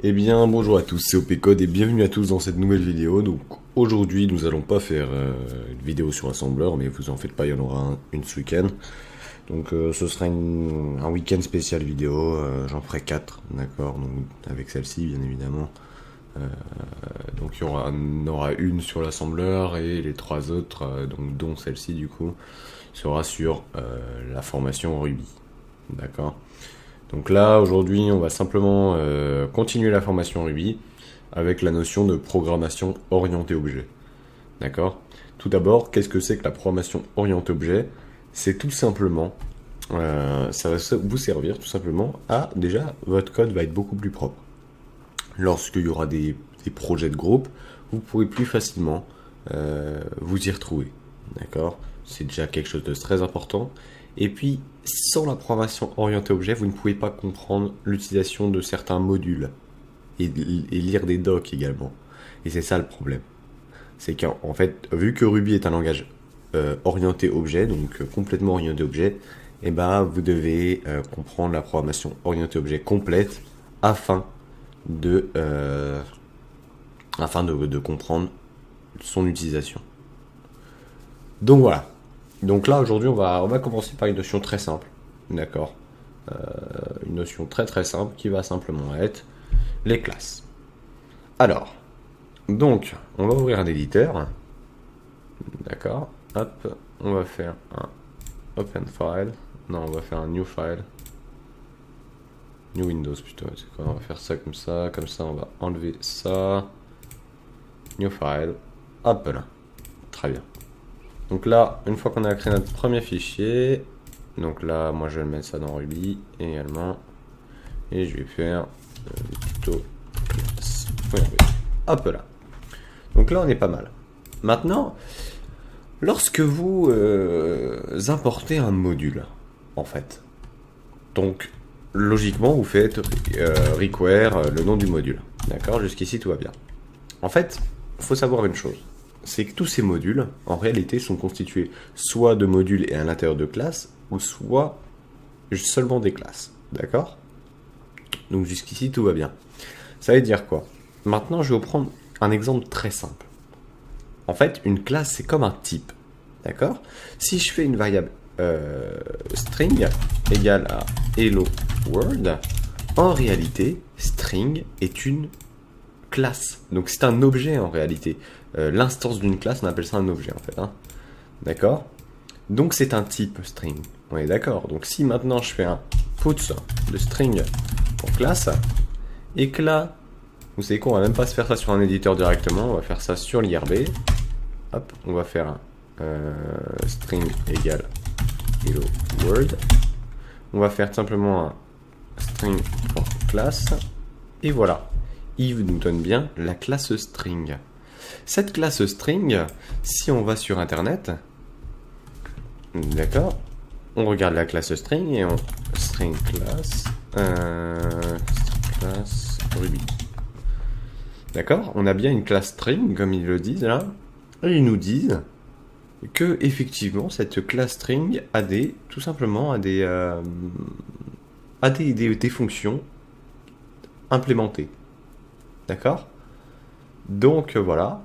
Eh bien, bonjour à tous, c'est OP Code et bienvenue à tous dans cette nouvelle vidéo. Donc aujourd'hui, nous allons pas faire une vidéo sur l'assembleur, mais vous en faites pas, il y en aura une ce week-end. Donc ce sera un week-end spécial vidéo, j'en ferai 4, d'accord, donc avec celle-ci bien évidemment. Donc il y aura une sur l'assembleur et les 3 autres, donc dont celle-ci du coup, sera sur la formation Ruby, d'accord. Donc là, aujourd'hui, on va simplement continuer la formation Ruby avec la notion de programmation orientée objet. D'accord? Tout d'abord, qu'est-ce que c'est que la programmation orientée objet? C'est tout simplement, ça va vous servir tout simplement à, déjà, votre code va être beaucoup plus propre. Lorsqu'il y aura des projets de groupe, vous pourrez plus facilement vous y retrouver. D'accord? C'est déjà quelque chose de très important. Et puis, sans la programmation orientée objet, vous ne pouvez pas comprendre l'utilisation de certains modules et lire des docs également. Et c'est ça le problème. C'est qu'en fait, vu que Ruby est un langage orienté objet, donc complètement orienté objet, et ben vous devez comprendre la programmation orientée objet complète afin de comprendre son utilisation. Donc voilà. Donc là, aujourd'hui, on va commencer par une notion très simple. D'accord. Une notion très très simple qui va simplement être les classes. Alors, donc, on va ouvrir un éditeur. D'accord. Hop, on va faire un open file. Non, on va faire un new file. New Windows plutôt. C'est quoi? On va faire ça, comme ça, on va enlever ça. New file. Hop là. Très bien. Donc là, une fois qu'on a créé notre premier fichier, donc là, moi je vais mettre ça dans Ruby également, et je vais faire tuto class. Hop là. Donc là, on est pas mal. Maintenant, lorsque vous importez un module, en fait, donc logiquement, vous faites require le nom du module. D'accord? Jusqu'ici, tout va bien. En fait, il faut savoir une chose. C'est que tous ces modules, en réalité, sont constitués soit de modules et à l'intérieur de classes, ou soit seulement des classes. D'accord? Donc jusqu'ici, tout va bien. Ça veut dire quoi? Maintenant, je vais vous prendre un exemple très simple. En fait, une classe, c'est comme un type. D'accord? Si je fais une variable string égale à hello world, en réalité, string est une classe. Donc c'est un objet en réalité. L'instance d'une classe, on appelle ça un objet en fait. Hein. D'accord? Donc c'est un type string. On est d'accord? Donc si maintenant je fais un puts de string pour classe, et que là, vous savez quoi, on va même pas se faire ça sur un éditeur directement, on va faire ça sur l'IRB. Hop, on va faire un string égale hello world. On va faire simplement un string pour classe. Et voilà. Il nous donne bien la classe string. Cette classe string, si on va sur internet, d'accord, on regarde la classe string et on string class Ruby. D'accord, on a bien une classe string comme ils le disent là, et ils nous disent que effectivement cette classe string a tout simplement des fonctions implémentées. D'accord? Donc voilà.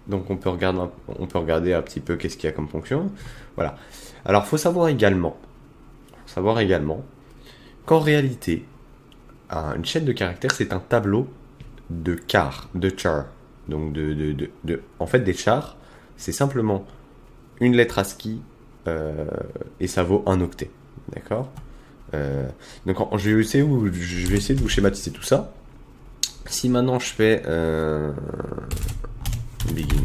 Donc on peut regarder un petit peu qu'est-ce qu'il y a comme fonction. Voilà. Alors faut savoir également qu'en réalité, une chaîne de caractères, c'est un tableau de chars. Donc en fait des chars, c'est simplement une lettre ASCII et ça vaut un octet. D'accord? Donc je vais essayer de vous schématiser tout ça. Si maintenant je fais begin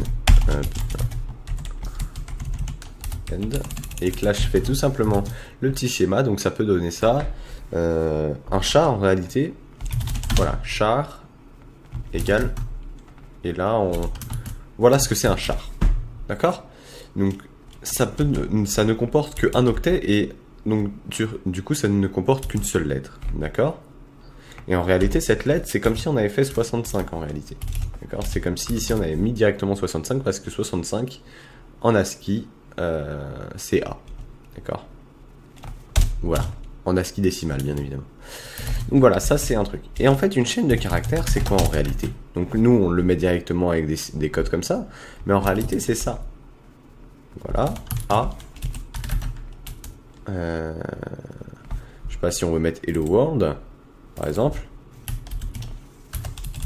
end et que là je fais tout simplement le petit schéma, donc ça peut donner ça, un char en réalité, voilà, char égale, et là voilà ce que c'est un char, d'accord? Donc ça ne comporte qu'un octet et donc du coup ça ne comporte qu'une seule lettre, d'accord? Et en réalité, cette lettre, c'est comme si on avait fait 65 en réalité. D'accord? C'est comme si ici on avait mis directement 65 parce que 65 en ASCII, c'est A. D'accord? Voilà. En ASCII décimal, bien évidemment. Donc voilà, ça c'est un truc. Et en fait, une chaîne de caractères, c'est quoi en réalité? Donc nous, on le met directement avec des codes comme ça, mais en réalité, c'est ça. Voilà, A. Je sais pas si on veut mettre Hello World, par exemple.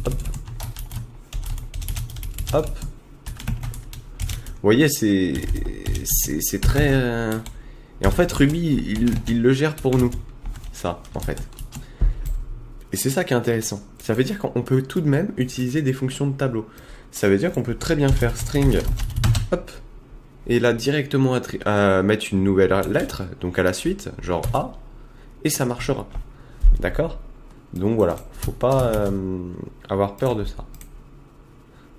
Hop. Hop. Vous voyez, c'est très... Et en fait, Ruby, il le gère pour nous. Ça, en fait. Et c'est ça qui est intéressant. Ça veut dire qu'on peut tout de même utiliser des fonctions de tableau. Ça veut dire qu'on peut très bien faire string, hop, et là directement mettre une nouvelle lettre, donc à la suite, genre A, et ça marchera. D'accord? Donc voilà, faut pas avoir peur de ça.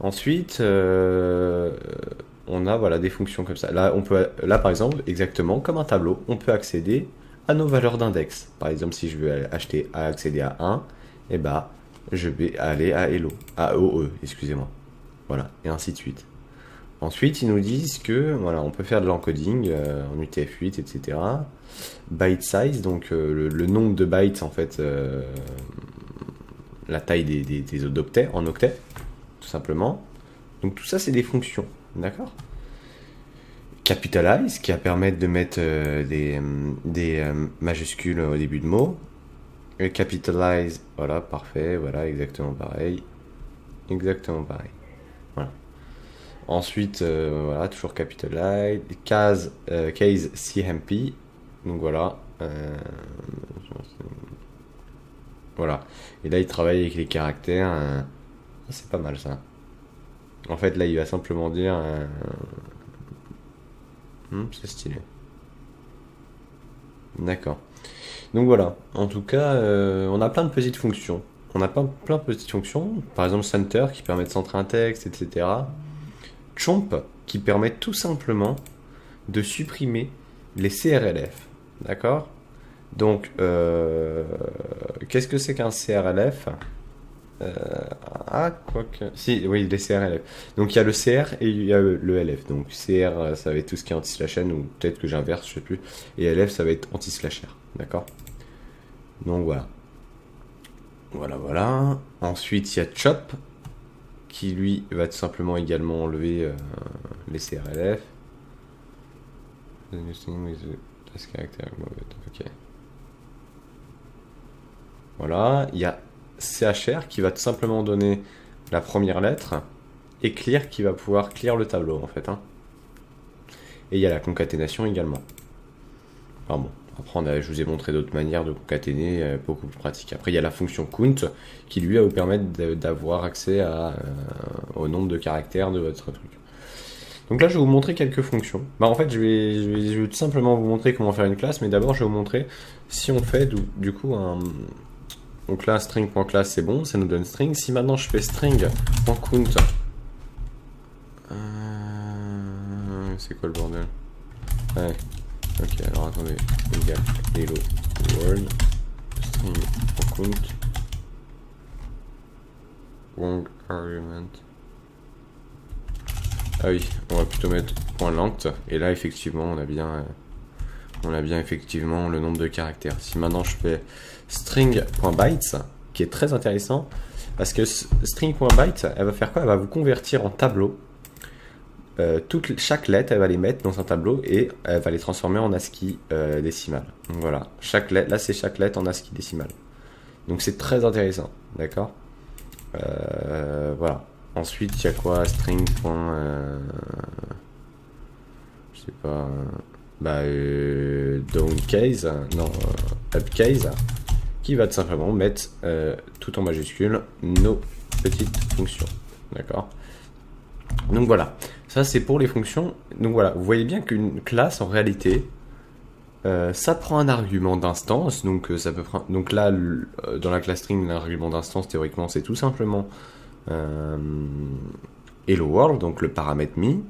Ensuite, on a voilà des fonctions comme ça. Là, là par exemple, exactement comme un tableau, on peut accéder à nos valeurs d'index. Par exemple, si je veux accéder à 1, et bah je vais aller à Hello, à OE, excusez-moi. Voilà, et ainsi de suite. Ensuite, ils nous disent que voilà, on peut faire de l'encoding en UTF-8, etc. Byte size, donc le nombre de bytes en fait, la taille des octets en octets, tout simplement. Donc tout ça, c'est des fonctions, d'accord? Capitalize, qui va permettre de mettre des majuscules au début de mots. Et capitalize, voilà, parfait, voilà, exactement pareil. Exactement pareil. Voilà. Ensuite, voilà, toujours capitalize. Case CMP. Donc voilà. Voilà. Et là, il travaille avec les caractères. C'est pas mal ça. En fait, là, il va simplement dire... c'est stylé. D'accord. Donc voilà. En tout cas, on a plein de petites fonctions. On a plein de petites fonctions. Par exemple, center qui permet de centrer un texte, etc. Chomp qui permet tout simplement de supprimer les CRLF. D'accord? Donc, qu'est-ce que c'est qu'un CRLF? Quoique. Si, oui, les CRLF. Donc, il y a le CR et il y a le LF. Donc, CR, ça va être tout ce qui est anti-slash n, ou peut-être que j'inverse, je sais plus. Et LF, ça va être anti-slash r. D'accord? Donc, voilà. Voilà. Ensuite, il y a Chop, qui lui va tout simplement également enlever les CRLF. Ok. Voilà. Il y a CHR qui va tout simplement donner la première lettre, et Clear qui va pouvoir clear le tableau en fait. Et il y a la concaténation également. Enfin bon. Après, je vous ai montré d'autres manières de concaténer, beaucoup plus pratiques. Après, il y a la fonction count qui, lui, va vous permettre d'avoir accès au nombre de caractères de votre truc. Donc là, je vais vous montrer quelques fonctions. En fait, je vais tout simplement vous montrer comment faire une classe, mais d'abord, je vais vous montrer si on fait du coup un... Donc là, string.class, c'est bon, ça nous donne string. Si maintenant, je fais string.count... c'est quoi le bordel? Ouais. Ok, alors attendez, égal hello world string.count wrong argument. Ah oui, on va plutôt mettre .length, et là effectivement on a bien effectivement le nombre de caractères. Si maintenant je fais string.bytes, qui est très intéressant parce que string.bytes, elle va faire quoi? Elle va vous convertir en tableau. Chaque lettre, elle va les mettre dans un tableau et elle va les transformer en ASCII décimal. Donc voilà, chaque lettre, là c'est chaque lettre en ASCII décimal. Donc c'est très intéressant, d'accord? Voilà. Ensuite, il y a quoi? String. Je sais pas. Downcase, non, upcase, qui va tout simplement mettre tout en majuscule nos petites fonctions, d'accord? Donc voilà, ça c'est pour les fonctions. Donc voilà, vous voyez bien qu'une classe en réalité, ça prend un argument d'instance. Donc ça peut prendre. Donc là, dans la classe string, l'argument d'instance théoriquement c'est tout simplement hello world, donc le paramètre me.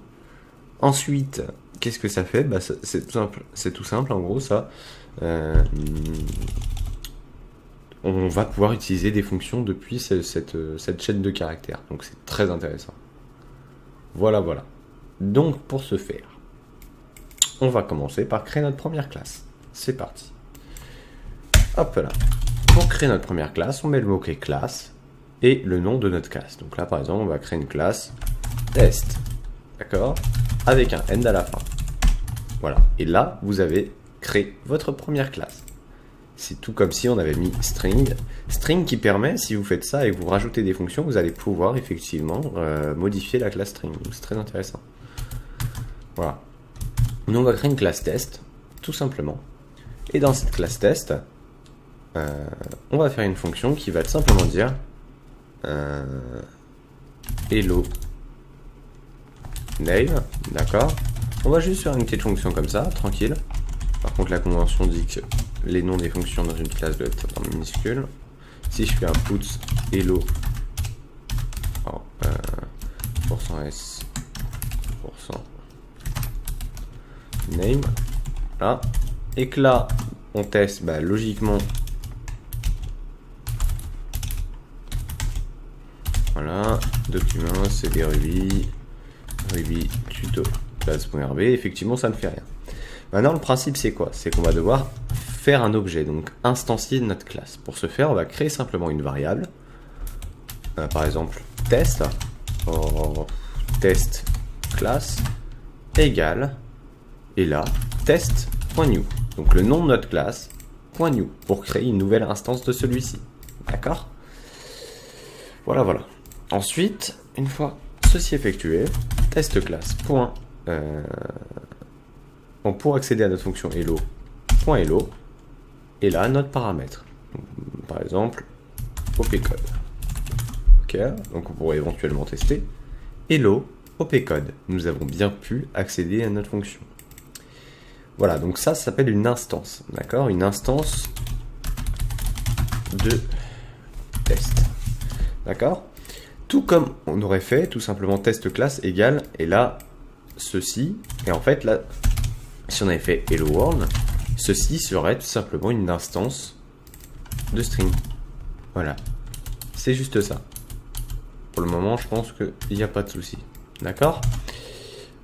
Ensuite, qu'est-ce que ça fait? C'est tout simple. C'est tout simple en gros ça. On va pouvoir utiliser des fonctions depuis cette chaîne de caractères. Donc c'est très intéressant. Voilà. Donc pour ce faire, on va commencer par créer notre première classe. C'est parti. Hop là. pour créer notre première classe, on met le mot-clé classe et le nom de notre classe. Donc là, par exemple, on va créer une classe test. D'accord? Avec un end à la fin. Voilà. Et là, vous avez créé votre première classe. C'est tout comme si on avait mis string. String qui permet, si vous faites ça et que vous rajoutez des fonctions, vous allez pouvoir effectivement modifier la classe string. Donc c'est très intéressant. Voilà. Nous, on va créer une classe test, tout simplement. Et dans cette classe test, on va faire une fonction qui va tout simplement dire hello name, d'accord. On va juste faire une petite fonction comme ça, tranquille. Par contre, la convention dit que les noms des fonctions dans une classe doivent être en minuscule. Si je fais un puts hello %s %name, là, et que là on teste, bah, logiquement, voilà, document cd ruby tuto classe.rb, effectivement ça ne fait rien. Maintenant le principe c'est quoi? C'est qu'on va devoir faire un objet, donc instancier notre classe. Pour ce faire, on va créer simplement une variable, par exemple test, test classe égale, et là test.new, donc le nom de notre classe .new, pour créer une nouvelle instance de celui-ci. D'accord? Voilà. Ensuite, une fois ceci effectué, test classe pour accéder à notre fonction hello, et là notre paramètre. Donc, par exemple, opcode. Ok, donc on pourrait éventuellement tester hello opcode. Nous avons bien pu accéder à notre fonction. Voilà, donc ça s'appelle une instance, d'accord? Une instance de test, d'accord? Tout comme on aurait fait tout simplement test classe égale, et là, ceci, et en fait là, si on avait fait hello world, ceci serait tout simplement une instance de string. Voilà, c'est juste ça. Pour le moment, je pense qu'il n'y a pas de souci, d'accord?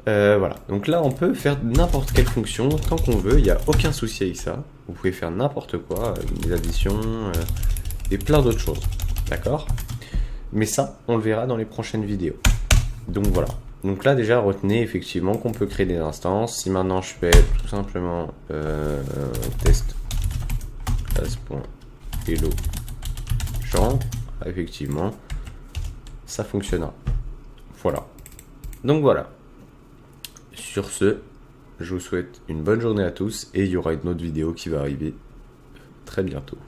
Voilà, donc là on peut faire n'importe quelle fonction tant qu'on veut, il n'y a aucun souci avec ça. Vous pouvez faire n'importe quoi, des additions et plein d'autres choses, d'accord? Mais ça, on le verra dans les prochaines vidéos. Donc voilà, donc là déjà retenez effectivement qu'on peut créer des instances. Si maintenant je fais tout simplement test class.hello genre, effectivement ça fonctionnera. Voilà, donc voilà. Sur ce, je vous souhaite une bonne journée à tous et il y aura une autre vidéo qui va arriver très bientôt.